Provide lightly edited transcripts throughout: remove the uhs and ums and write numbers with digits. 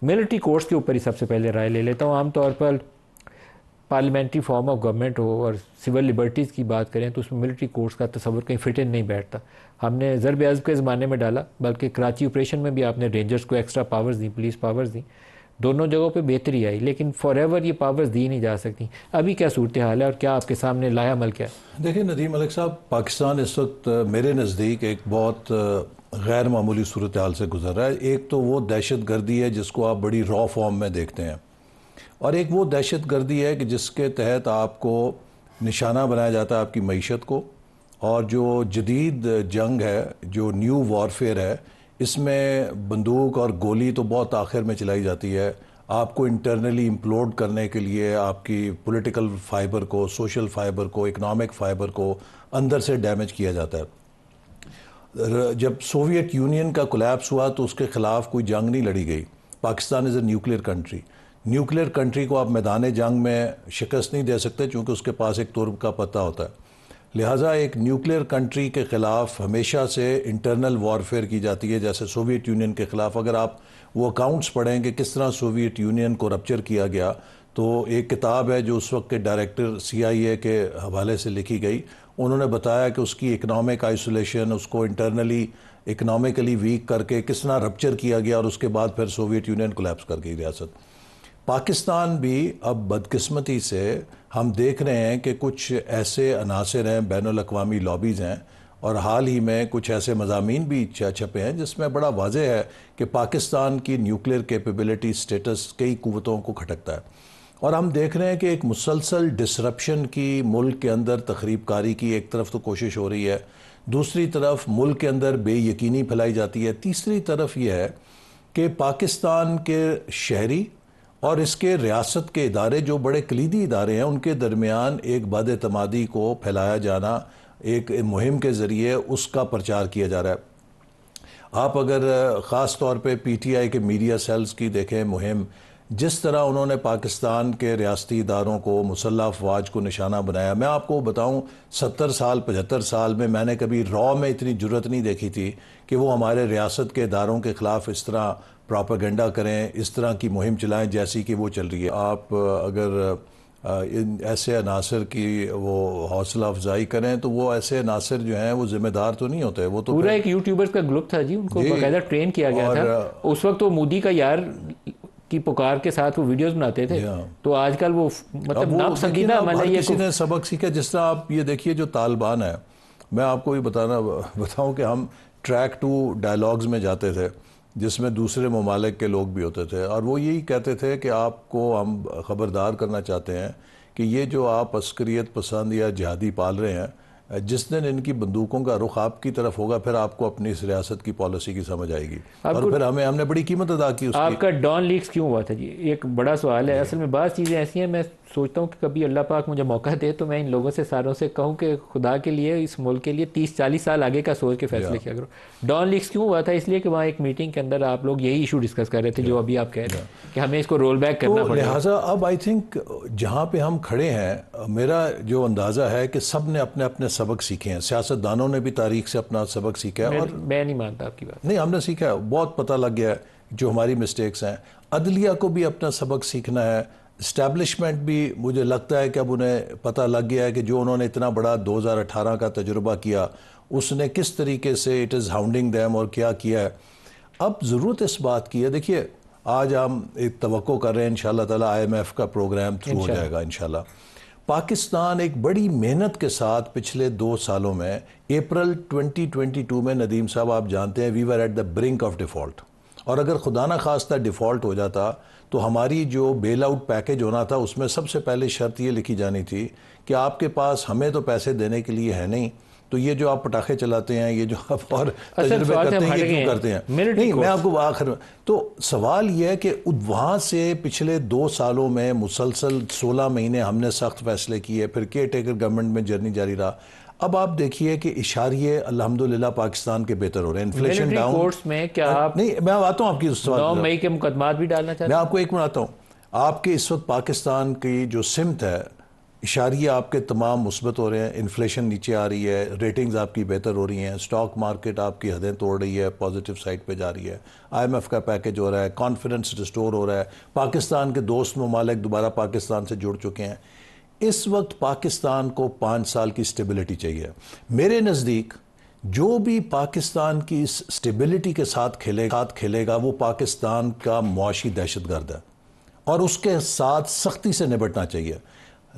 Military courts के ऊपर ही सबसे पहले राय ले लेता हूँ। आमतौर पर पार्लियामेंट्री फॉर्म ऑफ गवर्नमेंट हो और सिविल लिबर्टीज़ की बात करें तो उसमें मिलिट्री कोर्ट्स का तस्वर कहीं फिट इन नहीं बैठता। हमने ज़रब अज़ब के ज़माने में डाला, बल्कि कराची ऑपरेशन में भी आपने रेंजर्स को एक्स्ट्रा पावर्स दी, पुलिस पावर्स दी, दोनों जगहों पे बेहतरी आई, लेकिन फॉर एवर ये पावर्स दी नहीं जा सकती। अभी क्या सूरत हाल है और क्या आपके सामने लाया अमल क्या है? देखिए नदीम मलिक साहब, पाकिस्तान इस वक्त मेरे नज़दीक एक बहुत गैर मामूली सूरत हाल से गुजर रहा है। एक तो वो दहशत गर्दी है जिसको आप बड़ी रॉ फॉर्म में देखते हैं, और एक वो दहशत गर्दी है कि जिसके तहत आपको निशाना बनाया जाता है आपकी मईशत को। और जो जदीद जंग है, जो न्यू वॉरफेयर है, इसमें बंदूक और गोली तो बहुत आखिर में चलाई जाती है। आपको इंटरनली इम्प्लोड करने के लिए आपकी पॉलिटिकल फाइबर को, सोशल फाइबर को, इकोनॉमिक फाइबर को अंदर से डैमेज किया जाता है। जब सोवियत यूनियन का कोलैप्स हुआ तो उसके ख़िलाफ़ कोई जंग नहीं लड़ी गई। Pakistan is a nuclear country. Nuclear country को आप मैदान जंग में शिकस्त नहीं दे सकते चूँकि उसके पास एक तुर्ब का पत्ता होता है। लिहाजा एक न्यूक्लियर कंट्री के ख़िलाफ़ हमेशा से इंटरनल वॉरफेयर की जाती है, जैसे सोवियत यूनियन के ख़िलाफ़। अगर आप वो अकाउंट्स पढ़ें कि किस तरह सोवियत यूनियन को रप्चर किया गया, तो एक किताब है जो उस वक्त के डायरेक्टर CIA के हवाले से लिखी गई। उन्होंने बताया कि उसकी इकनॉमिक आइसोलेशन, उसको इंटरनली इकनॉमिकली वीक करके किस तरह रप्चर किया गया, और उसके बाद फिर सोवियत यूनियन कोलैप्स कर गई रियासत। पाकिस्तान भी अब बदकिस्मती से हम देख रहे हैं कि कुछ ऐसे अनासर हैं, बैनुल अक़वामी लॉबीज़ हैं, और हाल ही में कुछ ऐसे मज़ामीन भी छपे हैं जिसमें बड़ा वाज़ेह है कि पाकिस्तान की न्यूक्लियर कैपेबिलिटी स्टेटस कई कुव्वतों को खटकता है। और हम देख रहे हैं कि एक मुसलसल डिसरप्शन की मुल्क के अंदर तखरीबकारी की एक तरफ तो कोशिश हो रही है, दूसरी तरफ मुल्क के अंदर बेयकीनी फैलाई जाती है, तीसरी तरफ यह है कि पाकिस्तान के शहरी और इसके रियासत के इदारे जो बड़े कलीदी इदारे हैं उनके दरमियान एक बद-एतमादी को फैलाया जाना, एक मुहिम के ज़रिए उसका प्रचार किया जा रहा है। आप अगर ख़ास तौर पे PTI के मीडिया सेल्स की देखें मुहिम, जिस तरह उन्होंने पाकिस्तान के रियासती इदारों को, मुसल्लह अफवाज को निशाना बनाया। मैं आपको बताऊं, 70 साल 75 साल में मैंने कभी रॉ में इतनी जुर्रत नहीं देखी थी कि वो हमारे रियासत के इदारों के ख़िलाफ़ इस तरह प्रोपेगेंडा करें, इस तरह की मुहिम चलाएं जैसी कि वो चल रही है। आप अगर इन ऐसे अनासर की वो हौसला अफजाई करें तो वो ऐसे अनासर जो हैं वो जिम्मेदार तो नहीं होते। वो तो पूरा एक यूट्यूबर्स का ग्रुप था जी, उनको बाकायदा ट्रेन किया गया था। उस वक्त वो मोदी का यार की पुकार के साथ वो वीडियोस बनाते थे। तो आजकल वो मतलब नापसंदीदा मतलब ये किसी ने सबक सीखा। जिस तरह आप ये देखिए जो तालिबान है, मैं आपको ये बताऊं कि हम ट्रैक 2 डायलॉग्स में जाते थे जिसमें दूसरे ममालिक के लोग भी होते थे, और वो यही कहते थे कि आपको हम ख़बरदार करना चाहते हैं कि ये जो आप अस्करियत पसंद या जिहादी पाल रहे हैं, जिस दिन इनकी बंदूकों का रुख आपकी तरफ होगा फिर आपको अपनी इस रियासत की पॉलिसी की समझ आएगी, और फिर हमने बड़ी कीमत अदा की उसकी। आपका डॉन लीक्स क्यों हुआ था जी? एक बड़ा सवाल है। असल में बात चीज़ें ऐसी हैं, मैं सोचता हूँ कि कभी अल्लाह पाक मुझे मौका दे तो मैं इन लोगों से सारों से कहूँ कि खुदा के लिए इस मुल्क के लिए 30-40 साल आगे का सोच के फैसले किया करो। डॉन लीक्स क्यों हुआ था? इसलिए कि वहाँ एक मीटिंग के अंदर आप लोग यही इशू डिस्कस कर रहे थे जो अभी आप कह रहे हैं कि हमें इसको रोल बैक करना पड़ेगा। लिहाजा अब आई थिंक जहाँ पे हम खड़े हैं, मेरा जो अंदाज़ा है कि सब ने अपने अपने सबक सीखे हैं। सियासतदानों ने भी तारीख से अपना सबक सीखा है, और मैं नहीं मानता आपकी बात। नहीं, हमने सीखा है, बहुत पता लग गया है जो हमारी मिस्टेक्स हैं। अदलिया को भी अपना सबक सीखना है। इस्टेब्लिशमेंट भी मुझे लगता है कि अब उन्हें पता लग गया है कि जो उन्होंने इतना बड़ा 2018 का तजुर्बा किया उसने किस तरीके से इट इज़ हाउंडिंग दैम और क्या किया है। अब ज़रूरत इस बात की है, देखिए आज हम एक तवक्को कर रहे हैं इंशाल्लाह ताला IMF का प्रोग्राम थ्रू हो जाएगा इंशाल्लाह। पाकिस्तान एक बड़ी मेहनत के साथ पिछले 2 सालों में, अप्रैल 2022 में नदीम साहब आप जानते हैं we were at the brink of default, और अगर खुदा ना खास्ता डिफ़ॉल्ट हो जाता तो हमारी जो बेल आउट पैकेज होना था उसमें सबसे पहले शर्त ये लिखी जानी थी कि आपके पास हमें तो पैसे देने के लिए है नहीं, तो ये जो आप पटाखे चलाते हैं, ये जो आप और तजुर्बे करते हैं, ये क्यों करते हैं? नहीं, मैं आपको आखिर में तो सवाल यह है कि वहाँ से पिछले 2 सालों में मुसलसल 16 महीने हमने सख्त फैसले किए, फिर केयर टेकर गवर्नमेंट में जर्नी जारी रहा। अब आप देखिए कि इशारिये अल्हम्दुलिल्लाह पाकिस्तान के बेहतर हो रहे हैं, इन्फ्लेशन डाउन। कोर्ट्स में क्या आप नहीं, मैं आता हूँ आपकी 9 मई के मुकदमात भी डालना चाहते हैं? मैं आपको एक मिनट आता हूँ। आपके इस वक्त पाकिस्तान की जो सिमत है इशारिया आपके तमाम मुस्बत हो रहे हैं, इन्फ्लेशन नीचे आ रही है, रेटिंग्स आपकी बेहतर हो रही हैं, स्टॉक मार्केट आपकी हदें तोड़ रही है, पॉजिटिव साइड पे जा रही है, IMF का पैकेज हो रहा है, कॉन्फिडेंस रिस्टोर हो रहा है, पाकिस्तान के दोस्त ममालिक दोबारा पाकिस्तान से जुड़ चुके हैं। इस वक्त पाकिस्तान को 5 साल की स्टेबिलिटी चाहिए। मेरे नज़दीक जो भी पाकिस्तान की इस स्टेबिलिटी के साथ खेलेगा वो पाकिस्तान का मुआशी दहशतगर्द है और उसके साथ सख्ती से निपटना चाहिए।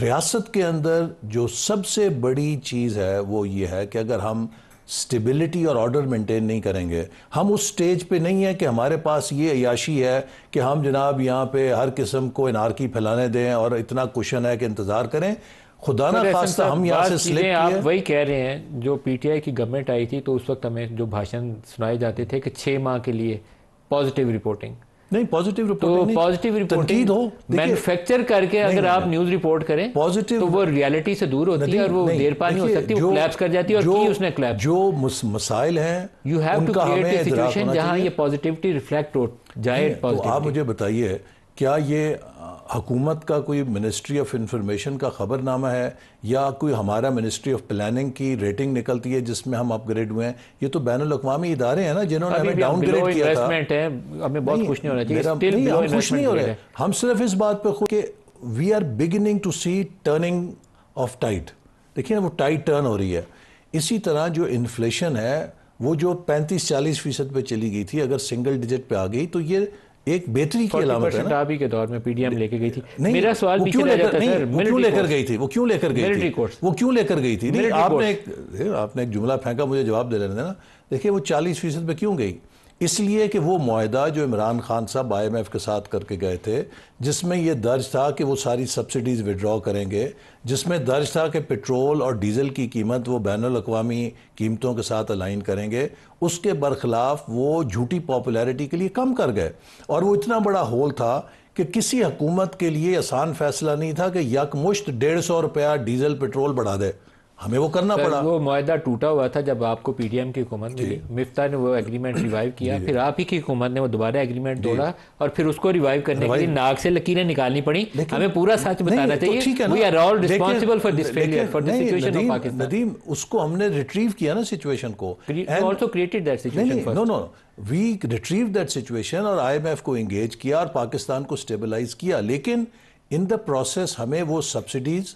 रियासत के अंदर जो सबसे बड़ी चीज़ है वो ये है कि अगर हम स्टेबिलिटी और ऑर्डर मेंटेन नहीं करेंगे, हम उस स्टेज पे नहीं है कि हमारे पास ये अयाशी है कि हम जनाब यहाँ पे हर किस्म को इनारकी फैलाने दें और इतना कुशन है कि इंतज़ार करें। खुदा ना खास्ता हम यहाँ से स्लिप किए। आप वही कह रहे हैं, जो PTI की गवर्नमेंट आई थी तो उस वक्त हमें जो भाषण सुनाए जाते थे कि 6 माह के लिए पॉजिटिव रिपोर्टिंग नहीं, पॉजिटिव रिपोर्टिंग तो पॉजिटिव रिपोर्टिंग हो, मैन्यूफैक्चर करके अगर आप न्यूज रिपोर्ट करें पॉजिटिव तो वो रियलिटी से दूर होती है और वो देर पा नहीं हो सकती, वो क्लैप्स कर जाती है। और की उसने क्लैप जो मसाइल हैं, you have to create a situation जहां ये पॉजिटिविटी रिफ्लेक्ट हो जाए। तो आप मुझे बताइए, क्या ये हुकूमत का कोई मिनिस्ट्री ऑफ इंफॉर्मेशन का खबरनामा है या कोई हमारा मिनिस्ट्री ऑफ प्लानिंग की रेटिंग निकलती है जिसमें हम अपग्रेड हुए हैं? ये तो बैनुल-अक़वामी इदारे हैं ना जिन्होंने हमें डाउनग्रेड किया था। हमें बहुत खुश नहीं होना चाहिए, हम खुश नहीं हो रहे। हम सिर्फ इस बात पे खुश कि we are beginning to see turning of tide. देखिए ना, वो टाइड टर्न हो रही है। इसी तरह जो इन्फ्लेशन है वो जो 35-40% पे चली गई थी, अगर सिंगल डिजिट पे आ गई तो ये एक बेहतरी की अलामत है ना। आप ही के दौर में PDM लेके गई थी। मेरा सवाल वो क्यों लेकर गई थी? वो क्यों लेकर गई थी? नहीं, आपने एक जुमला फेंका, मुझे जवाब दे लेने देना। देखिए, वो 40% पे क्यों गई? इसलिए कि वो मुआहदा जो इमरान खान साहब IMF के साथ करके गए थे, जिसमें ये दर्ज था कि वो सारी सब्सिडीज़ विड्रॉ करेंगे, जिसमें दर्ज था कि पेट्रोल और डीजल की कीमत वो बैनुल-अक़वामी कीमतों के साथ अलाइन करेंगे, उसके बरखिलाफ वो झूठी पॉपुलैरिटी के लिए कम कर गए। और वो इतना बड़ा होल था कि किसी हुकूमत के लिए आसान फैसला नहीं था कि यकमुश्त 150 रुपया डीजल पेट्रोल बढ़ा दे, हमें वो करना पड़ा। वो मुआहदा टूटा हुआ था जब आपको PDM की हुकूमत मिली, मिफ्ता ने वो एग्रीमेंट रिवाइव किया, फिर आप ही की हुकूमत ने वो दोबारा एग्रीमेंट तोड़ा और फिर उसको रिवाइव करने के लिए नाक से लकीरें निकालनी पड़ी। हमें पूरा सच बताना चाहिए। We are all responsible for this failure, for the situation of Pakistan. Nadeem, उसको हमने रिट्रीव किया ना सिचुएशन को, also created that situation first. No, we retrieve that situation और IMF को एंगेज किया और पाकिस्तान को स्टेबलाइज किया। लेकिन इन द प्रोसेस हमें वो सब्सिडीज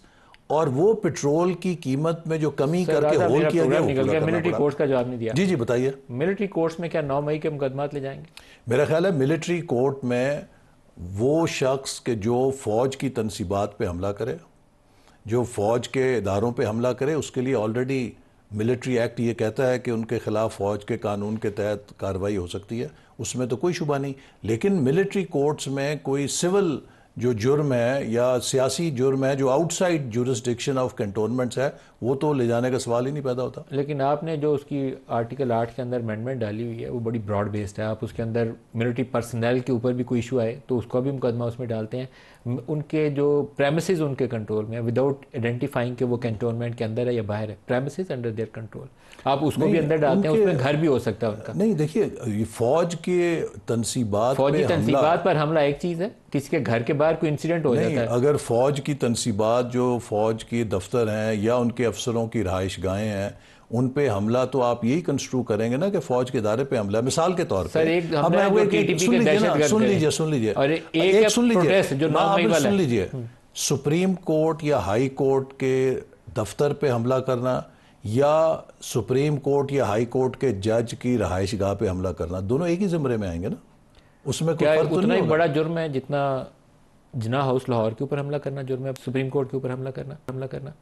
और वो पेट्रोल की कीमत में जो कमी करके होल किया गया, मिलिट्री कोर्ट्स का जवाब नहीं दिया। जी बताइए। मिलिट्री कोर्ट्स में क्या 9 मई के मुकदमात ले जाएंगे? मेरा ख्याल है मिलिट्री कोर्ट में वो शख्स के जो फौज की तनसीबात पे हमला करे, जो फौज के इदारों पे हमला करे, उसके लिए ऑलरेडी मिलिट्री एक्ट ये कहता है कि उनके खिलाफ फौज के कानून के तहत कार्रवाई हो सकती है, उसमें तो कोई शुबा नहीं। लेकिन मिलिट्री कोर्ट्स में कोई सिविल जो जुर्म है या सियासी जुर्म है जो आउटसाइड जुरिस्डिक्शन ऑफ कैंटोनमेंट्स है, वो तो ले जाने का सवाल ही नहीं पैदा होता। लेकिन आपने जो उसकी आर्टिकल 8 के अंदर अमेंडमेंट डाली हुई है वो बड़ी ब्रॉड बेस्ड है। आप उसके अंदर मिलिट्री पर्सनल के ऊपर भी कोई इशू आए तो उसका भी मुकदमा उसमें डालते हैं। उनके जो प्रेमिसेस उनके कंट्रोल में है, विदाउट आइडेंटिफाइंग कि वो कैंटोनमेंट के अंदर है या बाहर है, प्रेमिसेस अंडर देयर कंट्रोल, आप उसको भी अंदर डालते हैं, उसमें घर भी हो सकता है उनका। नहीं, देखिए, फौज के तनसीबात फौजी तनसीबात पर हमला एक चीज़ है, किसी के घर के बाहर कोई इंसिडेंट हो जाता है। अगर फौज की तनसीबात जो फौज के दफ्तर हैं या उनके अफसरों की रहाइश गाहें हैं, उन पे हमला तो आप यही कंस्ट्रू करेंगे ना कि फौज के इदारे पे हमला। मिसाल के तौर पर सुन लीजिए, सुप्रीम कोर्ट या हाई कोर्ट के दफ्तर पे हमला करना या सुप्रीम कोर्ट या हाई कोर्ट के जज की रहाइश गाह पे हमला करना, दोनों एक ही ज़मरे में आएंगे ना। उसमें कोई फर्क तो उतना ही बड़ा जुर्म है जितना जिना हाउस लाहौर के ऊपर हमला करना जुर्म है, सुप्रीम कोर्ट के ऊपर हमला करना।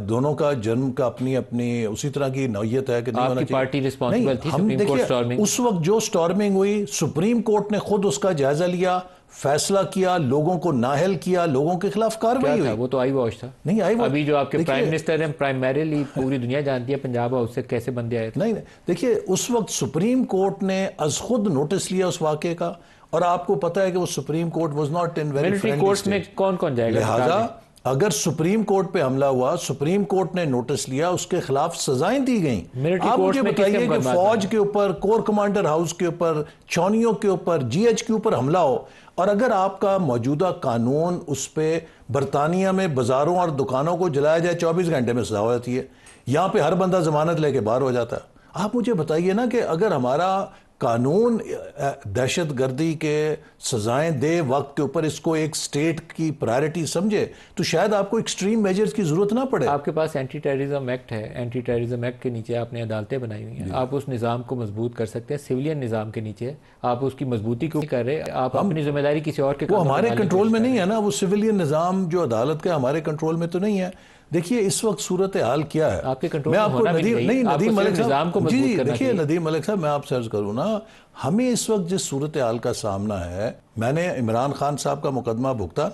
दोनों का जन्म का अपनी अपनी उसी तरह की नौयत है कि नहीं होना चाहिए। पार्टी रिस्पॉन्सिबल थी सुप्रीम कोर्ट स्टॉर्मिंग। उस वक्त जो स्टॉर्मिंग हुई, सुप्रीम कोर्ट ने खुद उसका जायजा लिया, फैसला किया, लोगों को नाहल किया, लोगों के खिलाफ कार्रवाई हुई। वो तो आई वॉच था। नहीं, आई वॉच अभी जो आपके प्राइम मिनिस्टर हैं, प्राइमरीली पूरी दुनिया जानती है पंजाब हाउस से कैसे बंदे आए थे। नहीं, देखिए, उस वक्त सुप्रीम कोर्ट ने अज खुद नोटिस लिया उस वाक़े का, और आपको पता है कि वो supreme court was not in very friendly court में कौन जाएगा? अगर सुप्रीम कोर्ट पे हमला हुआ, सुप्रीम कोर्ट ने नोटिस लिया, उसके खिलाफ सजाएं दी गई। आप मुझे बताइए कि फौज के ऊपर, कोर कमांडर हाउस के ऊपर, चौनियों के ऊपर, जीएच के ऊपर हमला हो, और अगर आपका मौजूदा कानून उस पर, बरतानिया में बाजारों और दुकानों को जलाया जाए 24 घंटे में सजा हो जाती है, यहां पे हर बंदा जमानत लेके बाहर हो जाता है। आप मुझे बताइए ना कि अगर हमारा कानून दहशत गर्दी के सजाएं दे वक्त के ऊपर, इसको एक स्टेट की प्रायोरिटी समझे, तो शायद आपको एक्सट्रीम मेजर्स की जरूरत ना पड़े। आपके पास एंटी टेररिज्म एक्ट है, एंटी टेररिज्म एक्ट के नीचे आपने अदालतें बनाई हुई हैं, आप उस निज़ाम को मजबूत कर सकते हैं। सिविलियन निज़ाम के नीचे आप उसकी मजबूती क्यों कर रहे हैं? आप अपनी जिम्मेदारी किसी और के, वो हमारे कंट्रोल में नहीं है ना, वो सिविलियन निज़ाम जो अदालत का हमारे कंट्रोल में तो नहीं है। देखिए इस वक्त सूरत हाल क्या है, आपके कंट्रोल मैं आपको नदीम मलिक साहब जी, देखिए नदीम मलिक साहब, मैं आपसे अर्ज करूँ ना, हमें इस वक्त जिस सूरत हाल का सामना है, मैंने इमरान खान साहब का मुकदमा भुगता,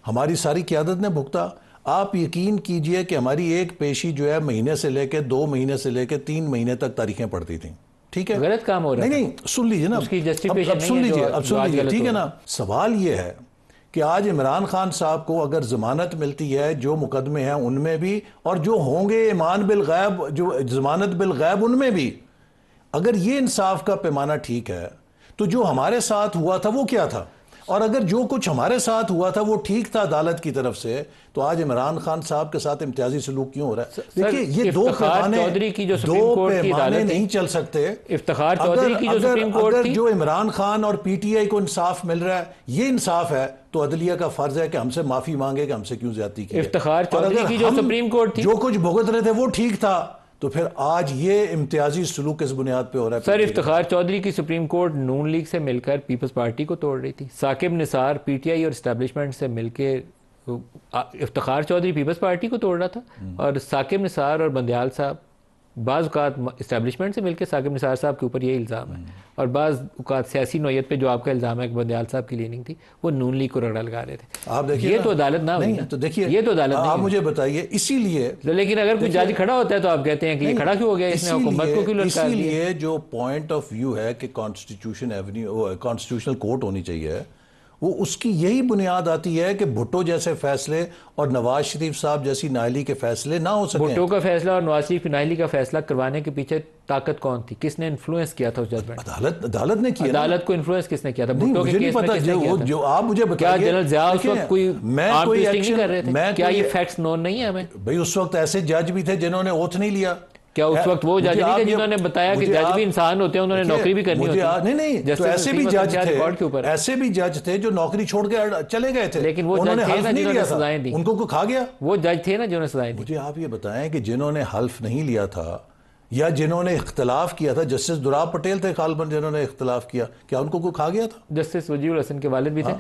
हमारी सारी क़यादत ने भुगता। आप यकीन कीजिए कि हमारी एक पेशी जो है महीने से लेकर 2 महीने से लेकर 3 महीने तक तारीखें पढ़ती थी। ठीक है, गलत काम हो रहा है। नहीं, सुन लीजिए ना, अब सुन लीजिए, ठीक है ना। सवाल ये है कि आज इमरान खान साहब को अगर जमानत मिलती है, जो मुकदमे हैं उनमें भी, और जो होंगे ईमान बिल गैब, जो जमानत बिल गैब, उनमें भी, अगर ये इंसाफ का पैमाना ठीक है, तो जो हमारे साथ हुआ था वो क्या था? और अगर जो कुछ हमारे साथ हुआ था वो ठीक था अदालत की तरफ से, तो आज इमरान खान साहब के साथ इम्तियाजी सलूक क्यों हो रहा है? देखिए ये दो पैमाने नहीं चल सकते। इफ्तिखार चौधरी की जो सुप्रीम कोर्ट थी, जो इमरान खान और पीटीआई को इंसाफ मिल रहा है, ये इंसाफ है, तो अदलिया का फर्ज है कि हमसे माफी मांगे कि हमसे क्यों ज्यादती की। इफ्तिखार चौधरी की जो सुप्रीम कोर्ट थी, जो कुछ भुगत रहे थे वो ठीक था, तो फिर आज ये इम्तियाजी सलूक किस बुनियाद पे हो रहा है? सर, इफ्तिखार चौधरी की सुप्रीम कोर्ट नून लीग से मिलकर पीपल्स पार्टी को तोड़ रही थी। साकिब निसार पीटीआई और इस्टेब्लिशमेंट से मिलकर, इफ्तिखार चौधरी पीपल्स पार्टी को तोड़ रहा था, और साकिब निसार और बंदयाल साहब बाज़ औक़ात इस्टेब्लिशमेंट से मिलकर साकिब निसार साहब के ऊपर ये इल्ज़ाम है, और बाज़ औक़ात सियासी नौयत पे जो आपका इल्ज़ाम है कि बंदयाल साहब की लीनिंग थी, वो नून लीग को रगड़ा लगा रहे थे। आप देखिए, ये तो अदालत ना हुई। तो देखिए, ये तो अदालत नहीं। आप मुझे बताइए, इसीलिए लेकिन अगर कोई जज खड़ा होता है तो आप कहते हैं कि ये खड़ा क्यों हो गया, इसने हुकूमत को क्यों ललकार दिया? इसीलिए जो पॉइंट ऑफ व्यू है कि कॉन्स्टिट्यूशनल कोर्ट होनी चाहिए, वो उसकी यही बुनियाद आती है कि भुट्टो जैसे फैसले और नवाज शरीफ साहब जैसी नाअहली के फैसले ना हो सके। भुट्टो का फैसला और नवाज शरीफ की नाअहली का फैसला करवाने के पीछे ताकत कौन थी? किसने इन्फ्लुएंस किया था उस जजमेंट? अदालत ने किया। अदालत को इन्फ्लुएंस किसने किया था? भुट्टो के केस में किसने किया था? जो आप मुझे बताइए, क्या जनरल ज़िया उस वक्त कोई आर्म ट्विस्टिंग नहीं कर रहे थे? क्या ये फैक्ट्स नोन नहीं है हमें? भाई उस वक्त ऐसे जज भी थे जिन्होंने ओथ नहीं लिया। क्या उस वक्त वो जज नहीं थे जिन्होंने बताया कि जज भी इंसान होते हैं, उन्होंने नौकरी भी करनी होती है? नहीं, तो ऐसे भी जज थे, ऐसे भी जज थे जो नौकरी छोड़ के चले गए थे, लेकिन वो जज थे ना जिन्होंने सजाएं दी, उनको खा गया। वो जज थे ना जिन्होंने सजाएं दी। मुझे आप ये बताएं कि जिन्होंने हल्फ नहीं लिया था या जिन्होंने इख्तलाफ किया था, जस्टिस दुराब पटेल थे खालबन जिन्होंने इख्तलाफ किया, क्या उनको कोई खा गया था? जस्टिस वजीर हसन के वालिद भी थे।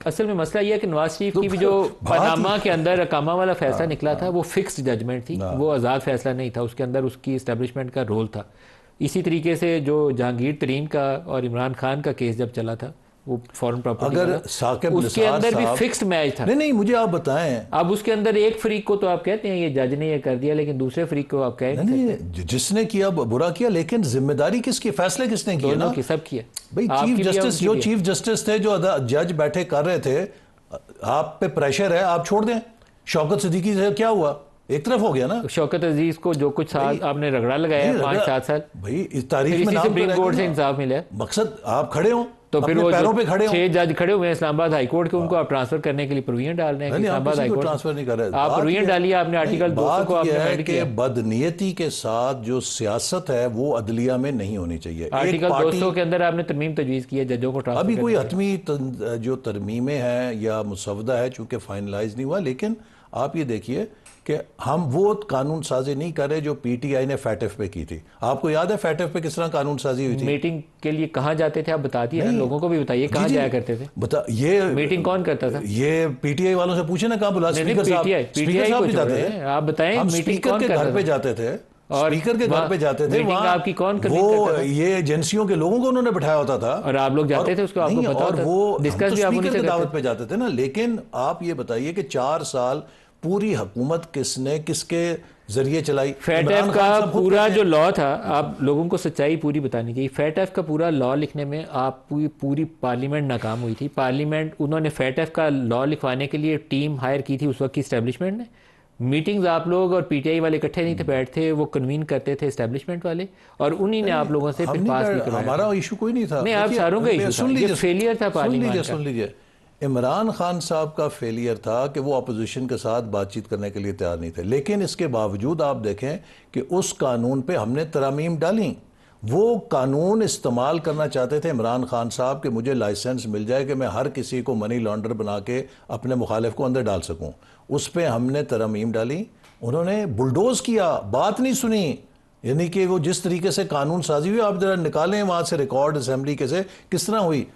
असल में मसला यह है कि नवाज शरीफ की भी जो पनामा के अंदर अकामा वाला फैसला निकला था, वो फिक्स्ड जजमेंट थी, वो आज़ाद फैसला नहीं था, उसके अंदर उसकी इस्टेब्लिशमेंट का रोल था। इसी तरीके से जो जहांगीर तरीन का और इमरान खान का केस जब चला था, वो फॉरेन प्रॉपर्टी, अगर साकिब उसके अंदर भी फिक्स्ड मैच था। नहीं, मुझे आप बताएं, अब उसके अंदर एक फरीक को तो आप कहते हैं ये जज ने ये कर दिया, लेकिन दूसरे फरीक को आप कह नहीं, जिसने किया बुरा किया, लेकिन जिम्मेदारी किसकी, फैसले किसने किए ना? सब किया भाई। चीफ जस्टिस थे, जो जज बैठे कर रहे थे, आप पे प्रेशर है, आप छोड़ दें। शौकत सिद्दीकी से क्या हुआ? एक तरफ हो गया ना। शौकत अजीज को जो कुछ साल आपने रगड़ा लगाया, 5-7 साल, भाई इस तारीख में सुप्रीम कोर्ट से इंसाफ मिला। मकसद आप खड़े हो, तो फिर वो पैरों पे खड़े हो। 6 जज खड़े हुए हैं इस्लामाबाद हाई कोर्ट के, उनको आप ट्रांसफर करने के लिए प्रोविजन डाल रहे हैं। इस्लामाबाद हाई कोर्ट ट्रांसफर नहीं कर रहे, आप प्रोविजन डालिए, आपने आर्टिकल 200 को आपने ऐड किया। बदनीयती के साथ जो सियासत है वो अदलिया में नहीं होनी चाहिए। आर्टिकल 200 के अंदर आपने तरमीम तजवीज़ की है जजों को ट्रांसफर। अभी कोई हतमी जो तरमीमें हैं या मुसवदा है, चूंकि फाइनलाइज नहीं हुआ, लेकिन आप ये देखिए कि हम वो कानून साजी नहीं कर रहे जो पीटीआई ने फैटफ पे की थी। आपको याद है फैटफ पे किस तरह कानून साजी हुई थी? मीटिंग के लिए कहाँ जाते थे आप बता दिए, लोगों को भी बताइए कहाँ जाया करते थे। बता, ये मीटिंग कौन करता था? ये पीटीआई वालों से पूछे ना, कहाँ बुला? स्पीकर साहब भी जाते थे। आप बताएं, मीटिंग कौन के घर पे जाते थे और स्पीकर के घर पे जाते थे। वहाँ आपकी कौन वो ये एजेंसियों के लोगों को उन्होंने बैठाया होता था और आप लोग जाते थे, उसको आपको पता होता था। वो डिस्कस भी आप उन्हीं से दावत पे जाते थे ना। लेकिन आप ये बताइए कि 4 साल पूरी हुकूमत किसने, किसके जरिए चलाई। फैटफ का पूरा जो लॉ था, आप लोगों को सच्चाई पूरी बतानी चाहिए। फैटफ का पूरा लॉ लिखने में आप पूरी पार्लियामेंट नाकाम हुई थी। पार्लियामेंट, उन्होंने फैटफ का लॉ लिखवाने के लिए टीम हायर की थी उस वक्त की इस्टेब्लिशमेंट ने। मीटिंग्स आप लोग और पीटीआई वाले इकट्ठे नहीं थे, बैठते, वो कन्वीन करते थे इस्टेब्लिशमेंट वाले, और उन्हीं ने आप लोगों से फिर पास भी करवाया। हमारा इशू कोई नहीं था। नहीं, आप सारों का इशू था, ये फेलियर था पार्लियामेंट का। सुन लीजिए, इमरान खान साहब का फेलियर था कि वो अपोजिशन के साथ बातचीत करने के लिए तैयार नहीं थे। लेकिन इसके बावजूद आप देखें कि उस कानून पे हमने तरमीम डाली। वो कानून इस्तेमाल करना चाहते थे इमरान खान साहब कि मुझे लाइसेंस मिल जाए कि मैं हर किसी को मनी लॉन्डर बना के अपने मुखालिफ को अंदर डाल सकूं। उस पर हमने तरमीम डाली, उन्होंने बुलडोज किया, बात नहीं सुनी। यानी कि वो जिस तरीके से कानून साजी हुई, आप जरा निकालें वहां से रिकॉर्ड असेंबली के से किस तरह हुई।